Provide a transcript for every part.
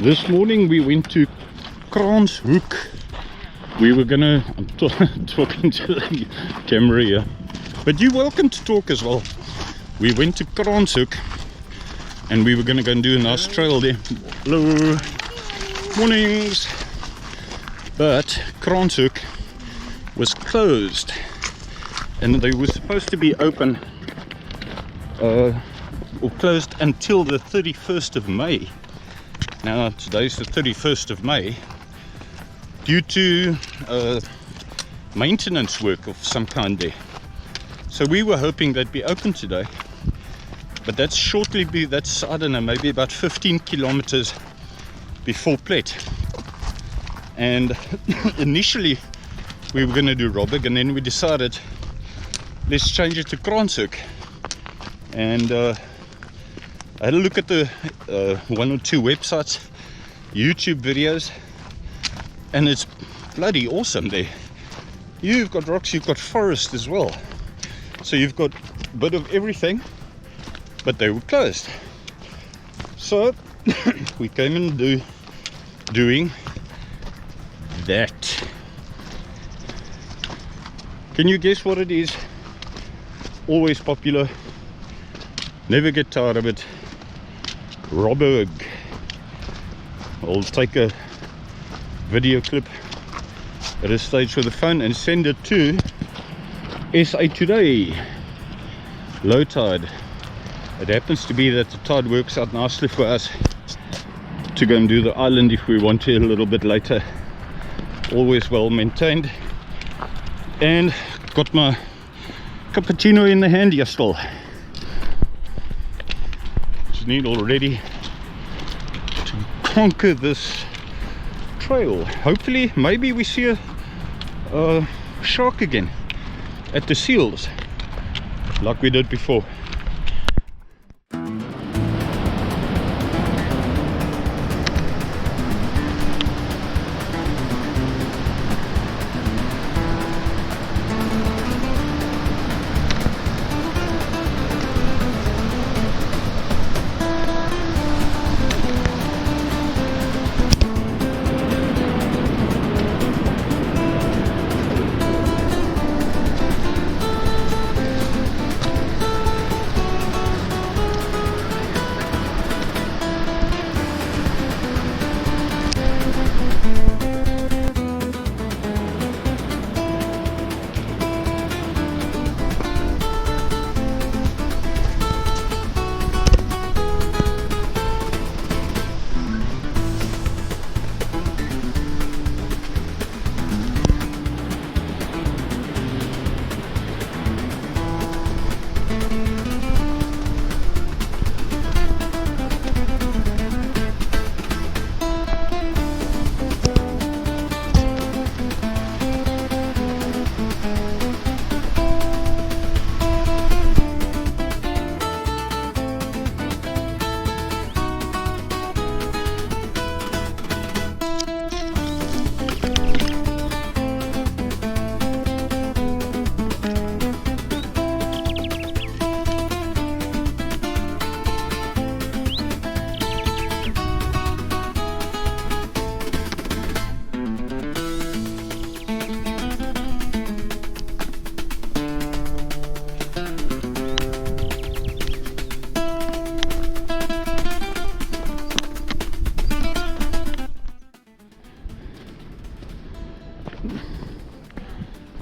This morning we went to Kranshoek. We were gonna, I'm talking to the camera here, but you're welcome to talk as well. We went to Kranshoek and we were gonna go and do a nice trail there. Hello, mornings. But Kranshoek was closed and they were supposed to be open or closed until the 31st of May. Now today's the 31st of May due to maintenance work of some kind there. So we were hoping they'd be open today, but that's that's, I don't know, maybe about 15 kilometers before Plet. And initially we were going to do Robberg, and then we decided let's change it to Kranshoek. And I had a look at the one or two websites, YouTube videos, and it's bloody awesome there. You've got rocks, you've got forest as well, so you've got a bit of everything, but they were closed. So we came in doing that. Can you guess what it is? Always popular, never get tired of it. Robberg. I'll take a video clip at a stage with the phone and send it to SA Today. Low tide. It happens to be that the tide works out nicely for us to go and do the island if we want to a little bit later. Always well maintained. And got my cappuccino in the hand here still. Just need all ready to conquer this trail. Hopefully, maybe we see a shark again at the seals like we did before.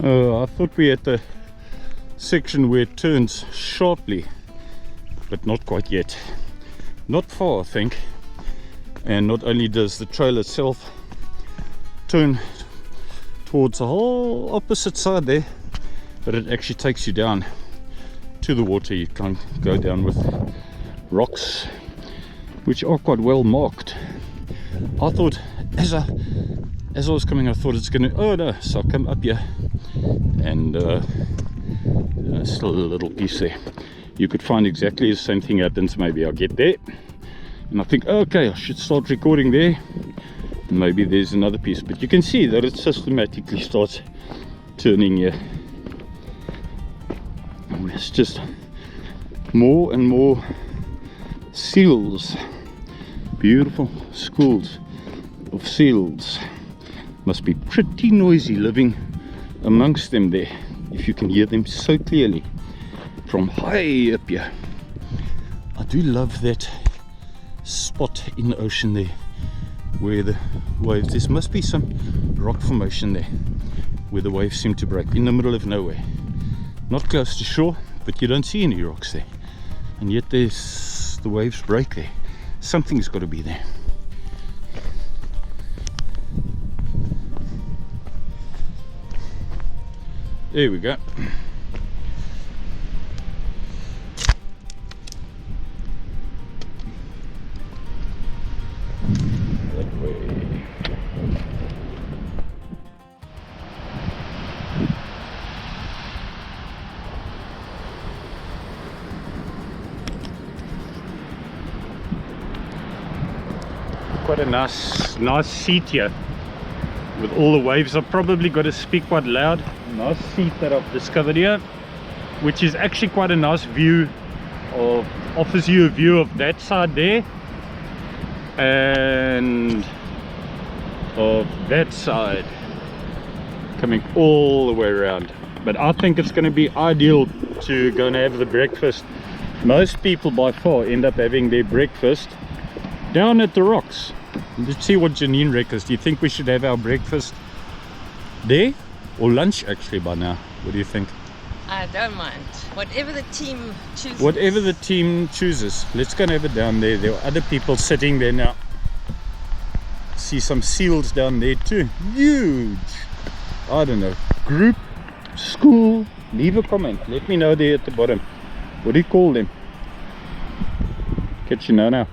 I thought we had the section where it turns sharply, but not quite yet. Not far, I think. And not only does the trail itself turn towards the whole opposite side there, but it actually takes you down to the water. You can go down with rocks which are quite well marked. I thought as I was coming, I thought it's gonna, oh no, so I come up here and still a little piece there. You could find exactly the same thing happens. Maybe I'll get there and I think, okay, I should start recording there, and maybe there's another piece, but you can see that it systematically starts turning here. And it's just more and more seals Beautiful schools of seals. Must be pretty noisy living amongst them there, if you can hear them so clearly from high up here. I do love that spot in the ocean there where the waves, there must be some rock formation there where the waves seem to break in the middle of nowhere, not close to shore, but you don't see any rocks there, and yet there's the waves break there. Something's got to be there. There we go. That way. Quite a nice seat here with all the waves. I've probably got to speak quite loud. Nice seat that I've discovered here, which is actually quite a nice view of, offers you a view of that side there and of that side coming all the way around. But I think it's going to be ideal to go and have the breakfast. Most people by far end up having their breakfast down at the rocks. Let's see what Janine reckons. Do you think we should have our breakfast there or lunch actually by now? What do you think? I don't mind. Whatever the team chooses. Whatever the team chooses. Let's go and have it down there. There are other people sitting there now. See some seals down there too. Huge. I don't know. Group, school. Leave a comment. Let me know there at the bottom. What do you call them? Catch you now.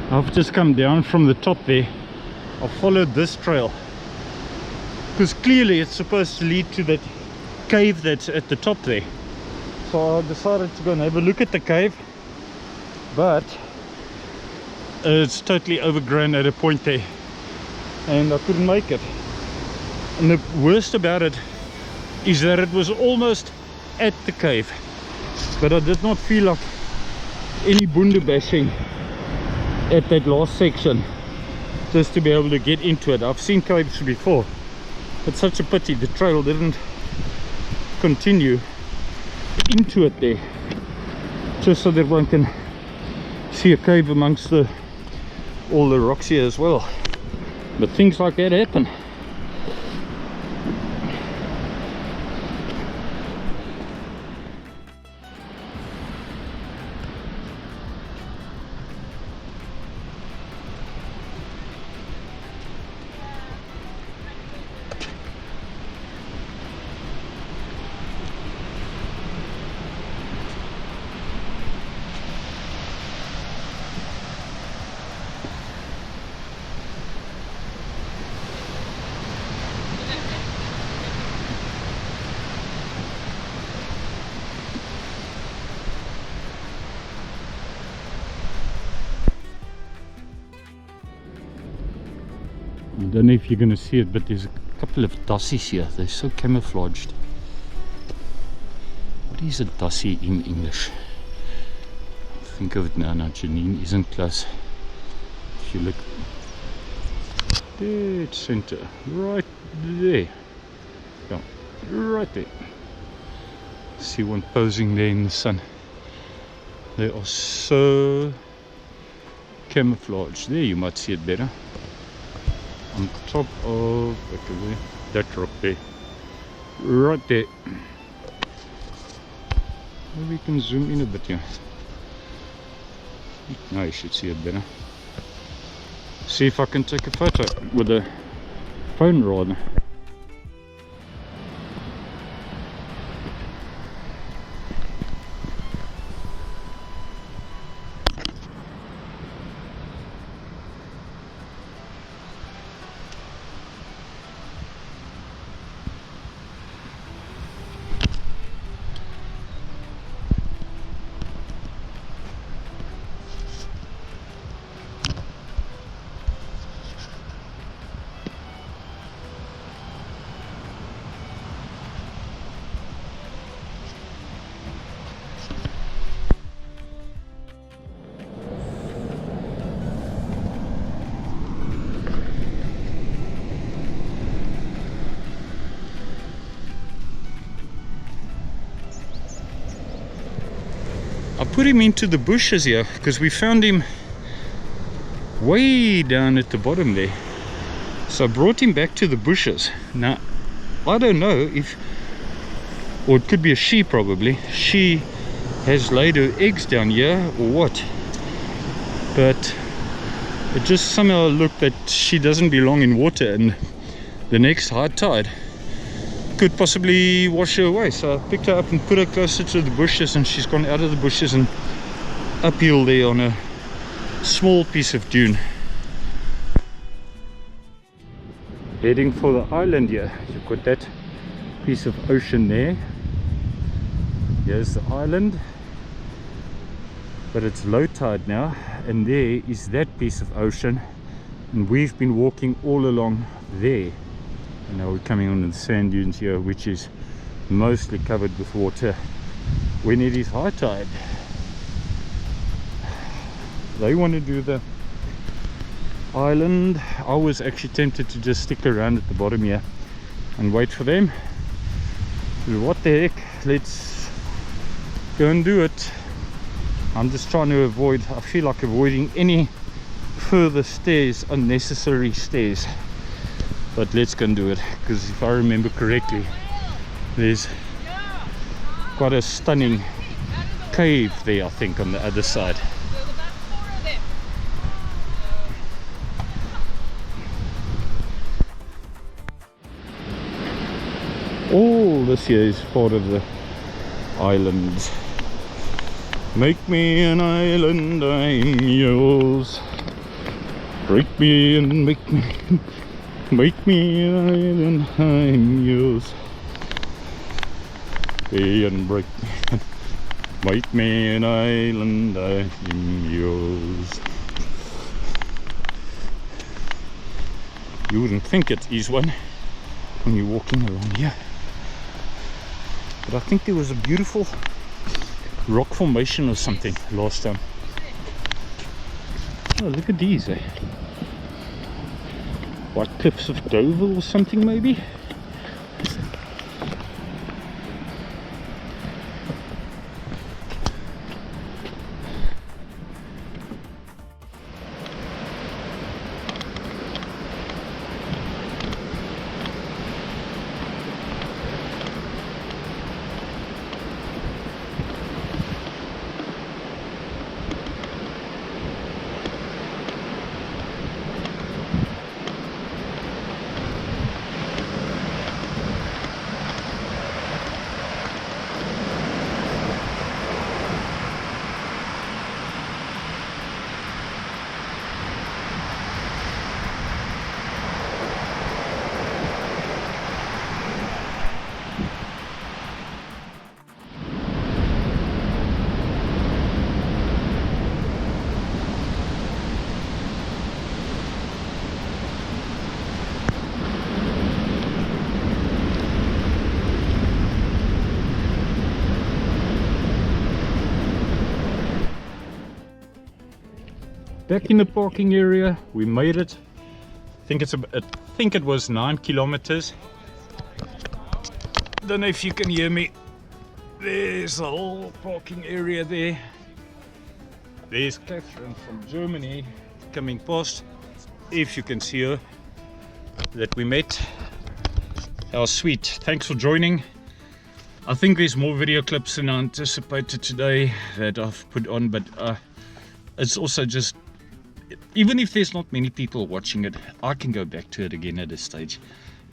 I've just come down from the top there. I've followed this trail because clearly it's supposed to lead to that cave that's at the top there. So I decided to go and have a look at the cave, but it's totally overgrown at a point there and I couldn't make it. And the worst about it is that it was almost at the cave, but I did not feel like any boonda bashing at that last section just to be able to get into it. I've seen caves before. It's such a pity the trail didn't continue into it there, just so that one can see a cave amongst all the rocks here as well. But things like that happen. I don't know if you're going to see it, but there's a couple of dassies here. They're so camouflaged. What is a dassie in English? Think of it now. Now Janine isn't close. If you look dead center, right there. Yeah, right there. See one posing there in the sun. They are so camouflaged. There you might see it better. On top of that rock there. Right there. Maybe we can zoom in a bit here. Now you should see it better. See if I can take a photo with a phone rather. I put him into the bushes here because we found him way down at the bottom there. So I brought him back to the bushes. Now, I don't know if, or it could be a she probably. She has laid her eggs down here or what. But it just somehow looked that she doesn't belong in water, and the next high tide could possibly wash her away. So I picked her up and put her closer to the bushes, and she's gone out of the bushes and uphill there on a small piece of dune. Heading for the island here. You've got that piece of ocean there. Here's the island, but it's low tide now, and there is that piece of ocean, and we've been walking all along there. And now we're coming on the sand dunes here, which is mostly covered with water when it is high tide. They want to do the island. I was actually tempted to just stick around at the bottom here and wait for them. But what the heck, let's go and do it. I'm just trying to avoid, I feel like avoiding any further stairs, unnecessary stairs. But let's go and do it, because if I remember correctly, there's quite a stunning cave there, I think, on the other side. All this here is part of the island. Make me an island, I'm yours. Break me and make me. Make me an island, I'm yours. Pay and break me. Make me an island, I'm yours. You wouldn't think it is one when you're walking along here. But I think there was a beautiful rock formation or something last time. Oh, look at these, eh? White Cliffs of Dover or something, maybe? back in the parking area. We made it. I think it was 9 kilometers. Don't know if you can hear me. There's a whole parking area there. There's Catherine from Germany coming past. If you can see her, that we met. How sweet. Thanks for joining. I think there's more video clips than I anticipated today that I've put on, but it's also just, even if there's not many people watching it, I can go back to it again at a stage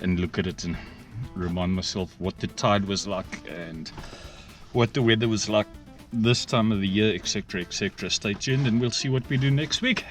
and look at it and remind myself what the tide was like and what the weather was like this time of the year, etc., etc. Stay tuned and we'll see what we do next week.